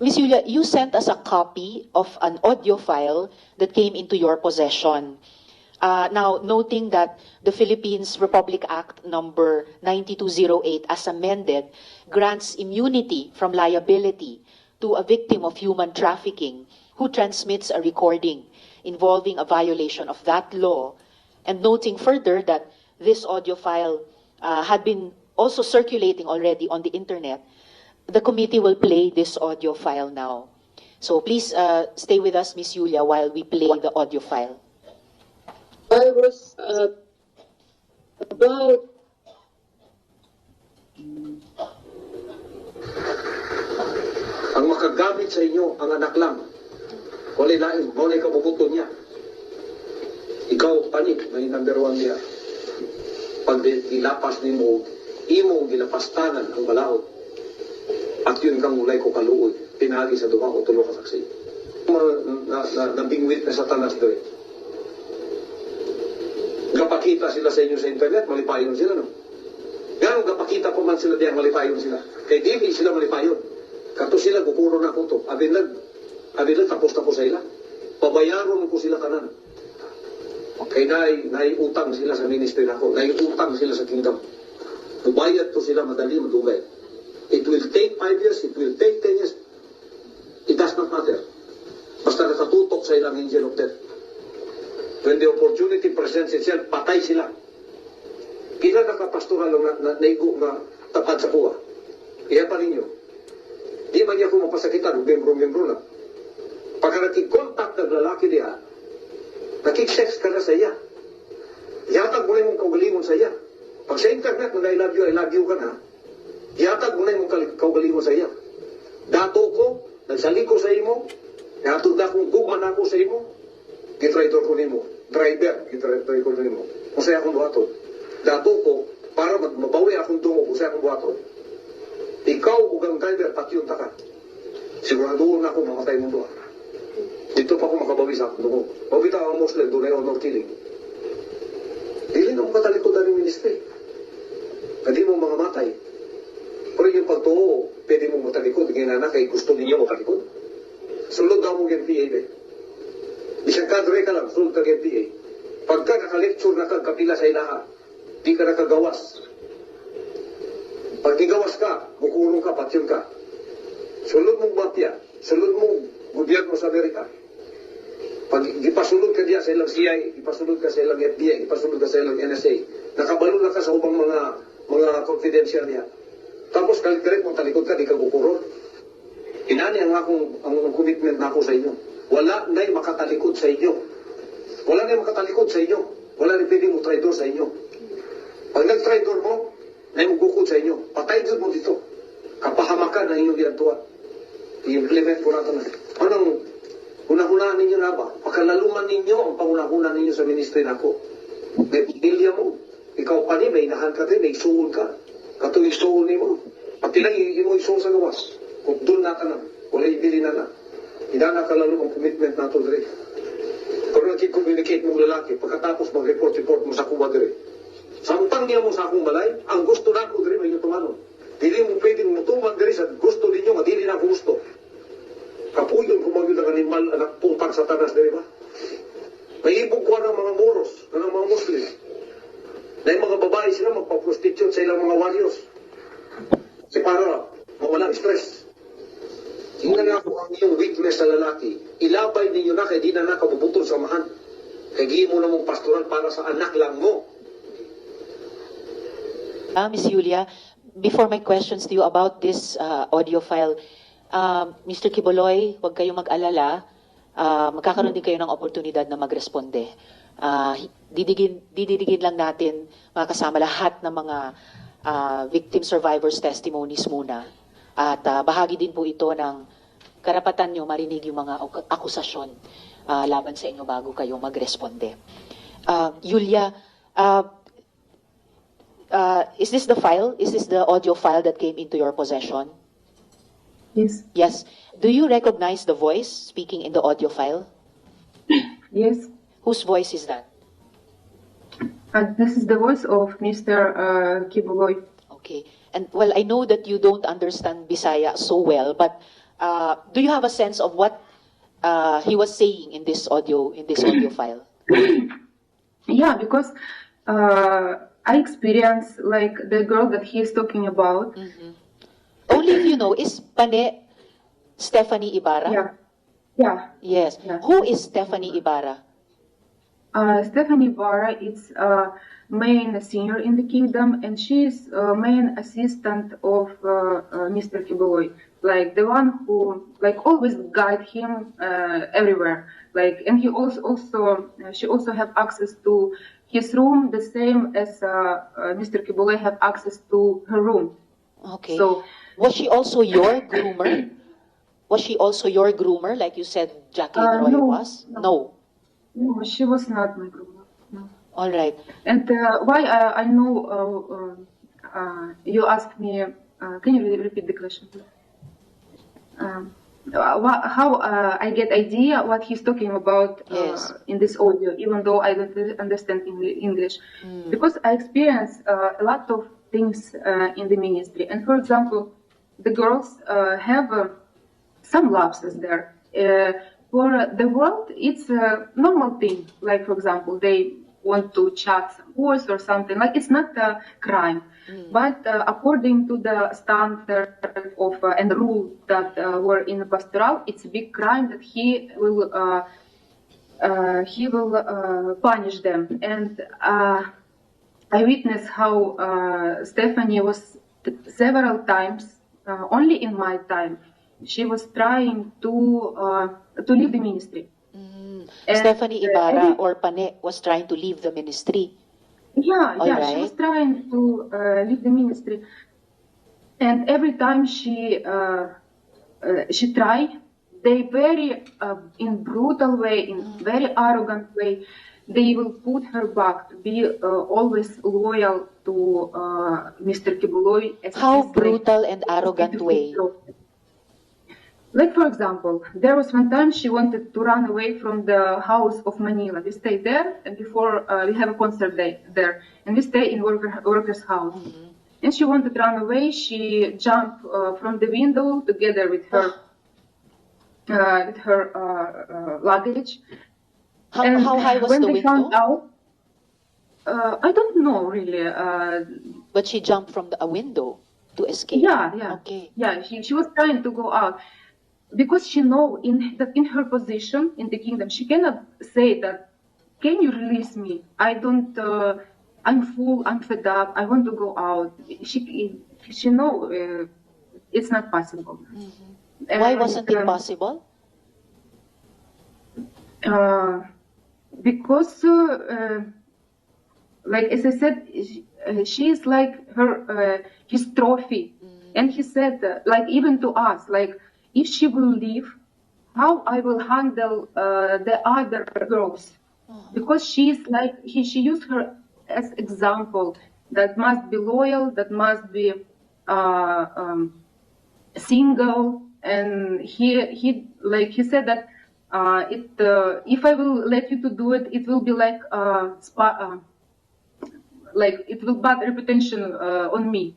Ms. Yulia, you sent us a copy of an audio file that came into your possession. Now, noting that the Philippines Republic Act number 9208 as amended grants immunity from liability to a victim of human trafficking who transmits a recording involving a violation of that law, and noting further that this audio file had been also circulating already on the internet, the committee will play this audio file now. So please stay with us, Ms. Yulia, while we play the audio file. I was about ang makagamit sa inyo ang anak lang. Walay lain, walay kabubuto niya. Ikaw, panik, may number 1 niya. Pag ilapas ni mo, imong gilapastanan ang balaod. At yun kang mulay ko kaluoy, pinagi sa duwa o tulo ka saksi. Nabingwit na satanas doon. Gapakita sila sa inyo sa internet, malipayon sila, no? Ganong gapakita ko man sila diyan, malipayon sila. Kaya di sila malipayon. Kato sila, bukuro na ko to. Abilag, tapos sa ila. Pabayaron ko sila kanan. Kaya naiutang sila sa ministry nako, naiutang sila sa kingdom. Bubayad to sila madali, madugay. It will take 5 years, it will take 10 years. It does not matter. Basta nakatutok sa ilang angel of death. When the opportunity presents itself, patay sila. Kila nakapastoral na naigo na tapad sa kuha. Kaya pa ninyo. Di man niya ko mapasakitan, membro na. Pagka nakikontak ng lalaki niya, nakik-sex ka na sa iya. Yatag mo na mong kaugalingon sa iya. Pag sa internet, I love you ka na, yatag mo na mong kaugalingon sa iya. Dato ko, nagsali ko sa imo, yatag na kong gugman ako sa imo, gitraidor ko nimo. Driver, gitraidor ko nimo. Kung sa'yo akong buhaton. Dato ko, para mabawi akong tungo kung sa'yo akong buhaton. Ikaw, ugang driver, patyon ta ka. Siguraduhin na ako mamatay mo doon. Dito pa ako makabawi sa akong tungo. Mabita ang Muslim, doon ay honor killing. Dili na mo katalikod na rin ministry. Hindi mo mga matay. Pero yung pagtuo, pwede mo matalikod. Ginana kay gusto ninyo matalikod. Sulod daw mo yung PA. Isang kadre ka lang, sulod ka yung PA. Pagka nakalecture na kang kapila sa ilaha, di ka nakagawas. Pag igawas ka, bukulong ka, patyon ka. Sulod mong mafia, sulod mong gobyerno sa Amerika. Pag ipasulod ka diya sa ilang CIA, ipasulod ka sa ilang FBI, ipasulod ka sa ilang NSA, nakabalo na ka sa ubang mga confidential niya. Tapos kalit-kalit mong talikod ka, di ka kukurot. Inani ang commitment na ako sa inyo. Wala na'y makatalikod sa inyo. Wala na'y makatalikod sa inyo. Wala na'y pwede mo traidor sa inyo. Pag nag-traidor mo, na'y magukod sa inyo. Patay dyan mo dito. Kapahamakan na inyong ginagawa. I-implement ko natin na. Anong una-una ninyo na ba? Pagkalaluman ninyo ang panguna-una ninyo sa ministry na ako. May pigilya mo. Ikaw pa ni, may inahan ka rin, may isuol ka. Kato isuol ni mo. Pati lang mo isuol sa gawas. Kung doon na ka na, wala ibili na na. Hinana ka lalo ang commitment na ito dire. Pero nag-communicate mong lalaki, pagkatapos mag-report mo sa kuwa dire. Sampang niya mo sa akong balay, ang gusto na ako dire, may tumanon. Dili mo pwedeng mutuman dire sa gusto ninyo, madili na gusto. Kapuyon kung magyo ng animal, anak pumpang satanas dire ba? May ibog ko ng mga moros, ng mga Muslim. Na yung mga babae sila magpa-prostitute sa ilang mga warriors. Kasi para mawala stress. Tingnan na ako ang iyong weakness sa lalaki. Ilabay ninyo na kaya di na nakabubutol sa mahan. Kaya gihin mo na mong pastoral para sa anak lang mo. Ms. Yulia, before my questions to you about this audio file, Mr. Quiboloy, huwag kayong mag-alala. Magkakaroon din kayo ng oportunidad na magresponde. Didigin lang natin mga kasama lahat ng mga victim survivors testimonies muna. At bahagi din po ito ng karapatan nyo marinig yung mga akusasyon laban sa inyo bago kayo magresponde. Yulia, is this the file? Is this the audio file that came into your possession? yes. Yes. Do you recognize the voice speaking in the audio file? Yes. Whose voice is that? This is the voice of Mr. Quiboloy. Okay. And well, I know that you don't understand Bisaya so well, but Do you have a sense of what he was saying in this audio file? Yeah, because I experienced like the girl that he is talking about. Only if you know, is Pane Stephanie Ibarra? Yeah, yeah, Yes. yeah. Who is Stephanie Ibarra? Stephanie Barra is main senior in the kingdom, and she is main assistant of Mr. Quiboloy, like the one who like always guide him everywhere. Like, and he she also have access to his room the same as Mr. Quiboloy have access to her room. Okay. So Was she also your groomer? Was she also your groomer, like you said Jacqueline Roy no, was? no. No, she was not my groomer. No. All right. And why I know you asked me, can you repeat the question, please? How I get idea what he's talking about Yes. in this audio, even though I don't understand English, because I experience a lot of things in the ministry. And for example, the girls have some lapses there. For the world, it's a normal thing. Like, for example, they want to chat some boys or something. Like, it's not a crime. But according to the standard of and rule that were in the pastoral, it's a big crime that he will punish them. And I witnessed how Stephanie was several times, only in my time, she was trying to leave the ministry. Stephanie Ibarra or Pane was trying to leave the ministry. Yeah, All yeah, right. she was trying to leave the ministry, and every time she tried, they very in brutal way, in very arrogant way, they will put her back to be always loyal to Mr. Quiboloy. How brutal and arrogant way? Like, for example, there was one time she wanted to run away from the house of Manila. We stayed there, and before we have a concert day there, and we stay in worker's house. And she wanted to run away. She jumped from the window together with her luggage. How high was when the they window? found out, I don't know really. But she jumped from a window to escape. Yeah, yeah. Okay. Yeah, she was trying to go out. Because she know in her position in the kingdom, she cannot say that, can you release me? I don't, I'm full, I'm fed up, I want to go out. She know it's not possible. Why wasn't it possible? Because, like as I said, she is like his trophy. And he said, like even to us, like, if she will leave, how I will handle the other girls? Because she's like, she used her as example that must be loyal, that must be single. And he said that if I will let you to do it, it will be like it will bad reputation on me.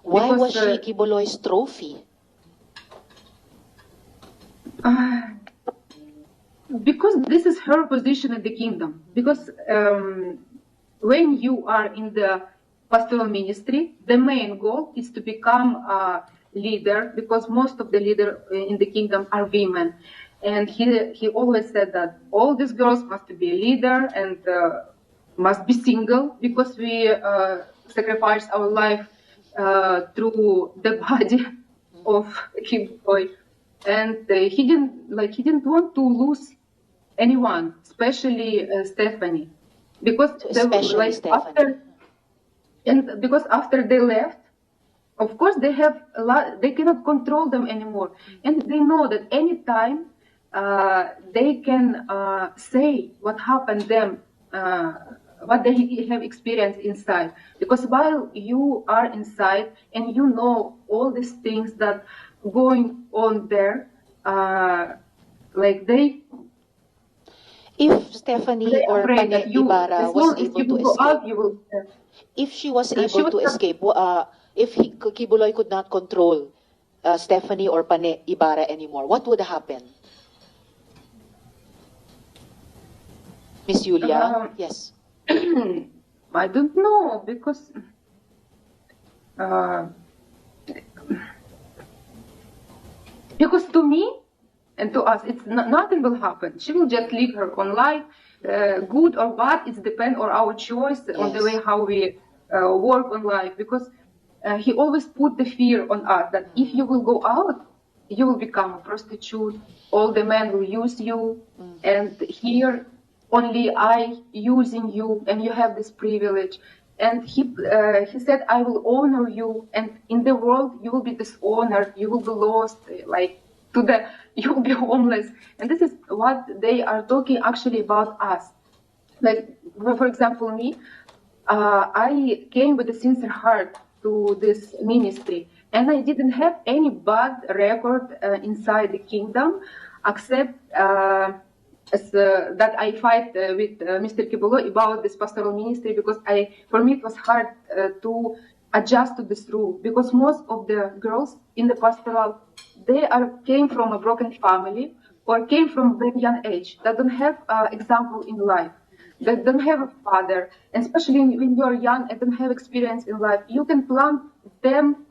Why Because, was she Quiboloy's trophy? Because this is her position in the kingdom. Because when you are in the pastoral ministry, the main goal is to become a leader, because most of the leaders in the kingdom are women. And he always said that all these girls must be a leader and must be single, because we sacrifice our life through the body of Quiboloy. And he didn't want to lose anyone, especially Stephanie, because Especially Stephanie. because after they left, of course they have a lot. They cannot control them anymore, and they know that anytime they can say what happened them, what they have experienced inside. Because while you are inside and you know all these things that going on there, like If Stephanie or afraid Pane that you, Ibarra as was long as able you to will go escape, out, you will. if she was she able was to escape, if Quiboloy could not control Stephanie or Pane Ibarra anymore, what would happen? Miss Julia? Yes. I don't know, because to me and to us, it's nothing will happen. She will just live her own life, good or bad. It depends on our choice, on the Yes. way how we work on life. Because he always put the fear on us that if you will go out, you will become a prostitute. All the men will use you, and here only I using you, and you have this privilege. And he said, I will honor you, and in the world you will be dishonored, you will be lost, like you will be homeless. And this is what they are talking actually about us. Like, for example, me, I came with a sincere heart to this ministry, and I didn't have any bad record inside the kingdom, except that I fight with Mr. Quiboloy about this pastoral ministry, because for me it was hard to adjust to this rule, because most of the girls in the pastoral, came from a broken family or came from a very young age that don't have example in life, that don't have a father, and especially when you are young and don't have experience in life, you can plant them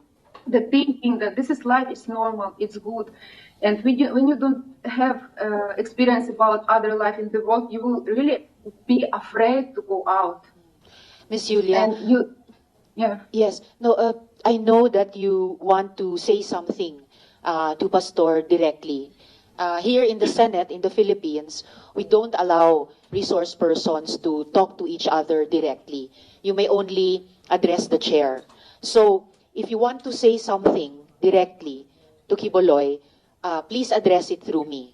the thinking that this is life, is normal, it's good. And when you don't have experience about other life in the world, you will really be afraid to go out. Miss Julia? And you, yeah. Yes. No, I know that you want to say something to Pastor directly. Here in the Senate, in the Philippines, we don't allow resource persons to talk to each other directly. You may only address the chair. So, if you want to say something directly to Quiboloy, please address it through me.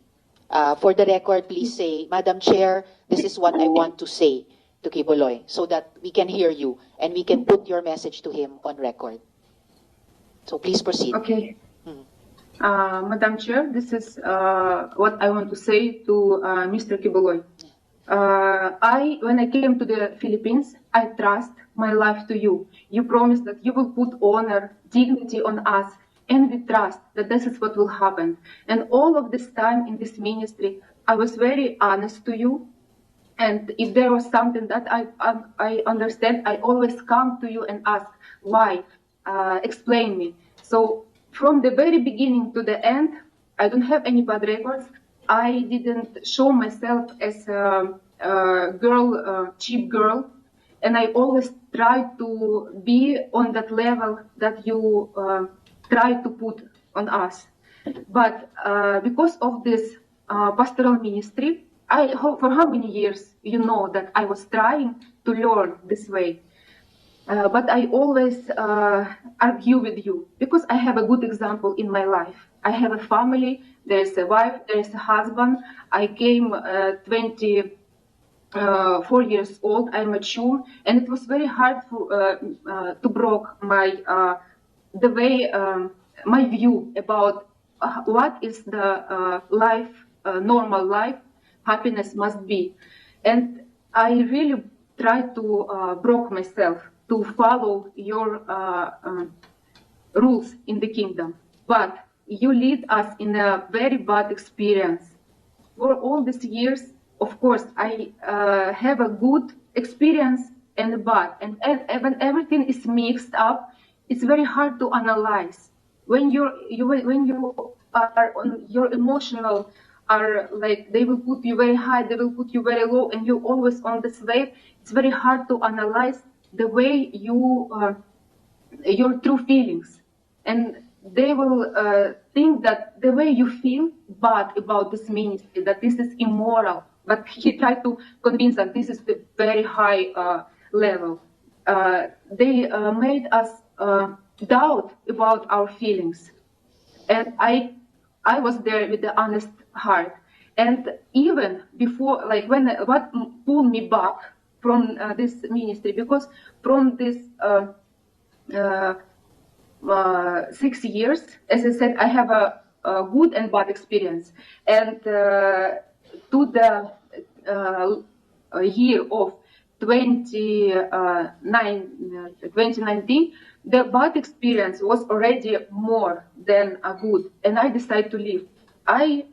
For the record, please say, Madam Chair, this is what I want to say to Quiboloy, so that we can hear you and we can put your message to him on record. So please proceed. Okay. Madam Chair, this is what I want to say to Mr. Quiboloy. When I came to the Philippines, I trust my life to you. You promised that you will put honor, dignity on us, and we trust that this is what will happen. And all of this time in this ministry, I was very honest to you. And if there was something that I understand, I always come to you and ask why, explain me. So from the very beginning to the end, I don't have any bad records. I didn't show myself as a girl, cheap girl, and I always try to be on that level that you try to put on us. But because of this pastoral ministry, for how many years, you know, that I was trying to learn this way. But I always argue with you, because I have a good example in my life. I have a family, there's a wife, there's a husband. I came 24 years old, I'm mature, and it was very hard to break my view about what is the normal life, happiness must be. And I really try to break myself to follow your rules in the kingdom. But you lead us in a very bad experience. For all these years, of course, I have a good experience and a bad. And when everything is mixed up, it's very hard to analyze. When you are on your emotional, are like, they will put you very high, they will put you very low, and you're always on this wave. It's very hard to analyze the way your true feelings, and they will think that the way you feel bad about this ministry, that this is immoral. But he tried to convince that this is the very high level. They made us doubt about our feelings, and I was there with the honest heart. And even before, like what pulled me back from this ministry, because from this 6 years, as I said, I have a good and bad experience. And to the year of 2019, the bad experience was already more than a good, and I decided to leave. I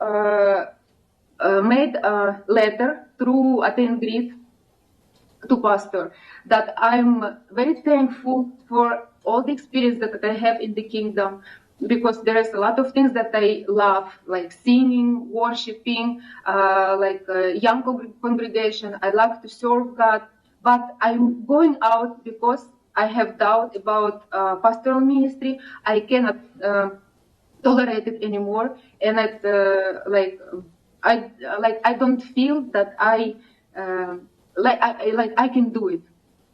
made a letter through Atengrid to pastor that I'm very thankful for all the experience that I have in the kingdom, because there is a lot of things that I love, like singing, worshiping, young congregation. I love to serve God, but I'm going out because I have doubt about pastoral ministry. I cannot tolerate it anymore, and I don't feel that I can do it.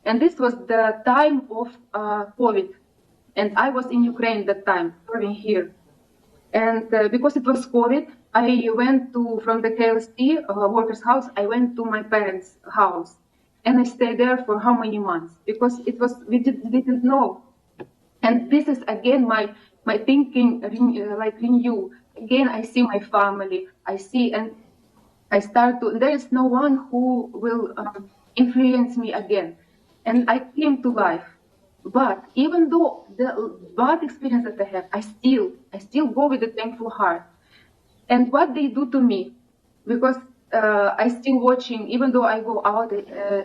And this was the time of COVID, and I was in Ukraine that time, serving here. And because it was COVID, I went from the KLST workers' house. I went to my parents' house, and I stayed there for how many months? Because we didn't know. And this is again my thinking renew. Again, I see my family. I see, and I start to. There is no one who will influence me again, and I came to life. But even though the bad experience that I have, I still go with a thankful heart. And what they do to me, because I still watching, even though I go out,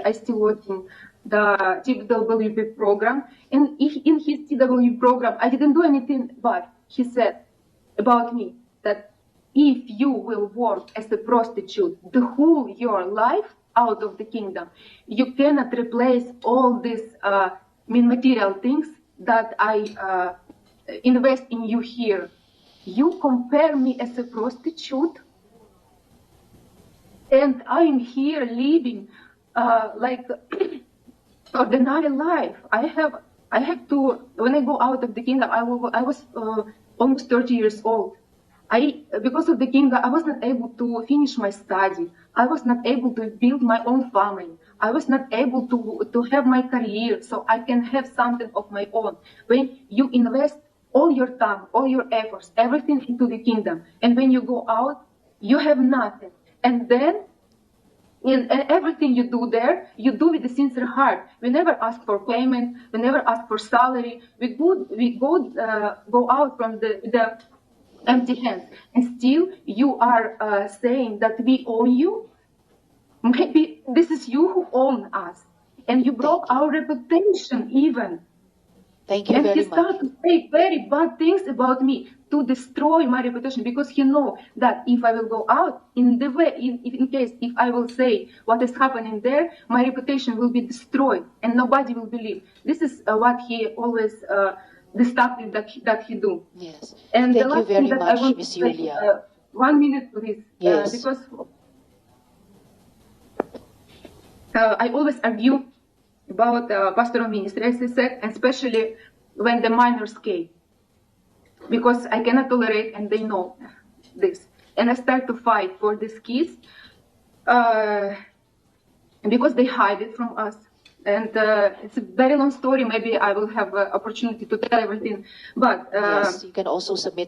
I still watching the TWB program. And in his TWB program, I didn't do anything bad. He said about me that if you will work as a prostitute the whole your life out of the kingdom, you cannot replace all these material things that I invest in you here. You compare me as a prostitute, and I am here living ordinary life. I have to, when I go out of the kingdom, I was almost 30 years old. Because of the kingdom, I was not able to finish my study. I was not able to build my own family. I was not able to have my career, so I can have something of my own. When you invest all your time, all your efforts, everything into the kingdom, and when you go out, you have nothing. And then in everything you do there, you do with a sincere heart. We never ask for payment. We never ask for salary. We go out from the empty hands, and still you are saying that we own you. Maybe this is you who own us, and you broke our reputation even. Thank you And very he started to say very bad things about me to destroy my reputation, because he know that if I will go out in the way, in case if I will say what is happening there, my reputation will be destroyed and nobody will believe. This is what he always the stuff that he do. Yes. And Thank the you last very thing that I much, want Ms. to say, Yulia. 1 minute, please. Yes. Because I always argue about pastoral ministry, as I said, especially when the minors came, because I cannot tolerate, and they know this. And I start to fight for these kids because they hide it from us. And it's a very long story. Maybe I will have an opportunity to tell everything. But Yes, you can also submit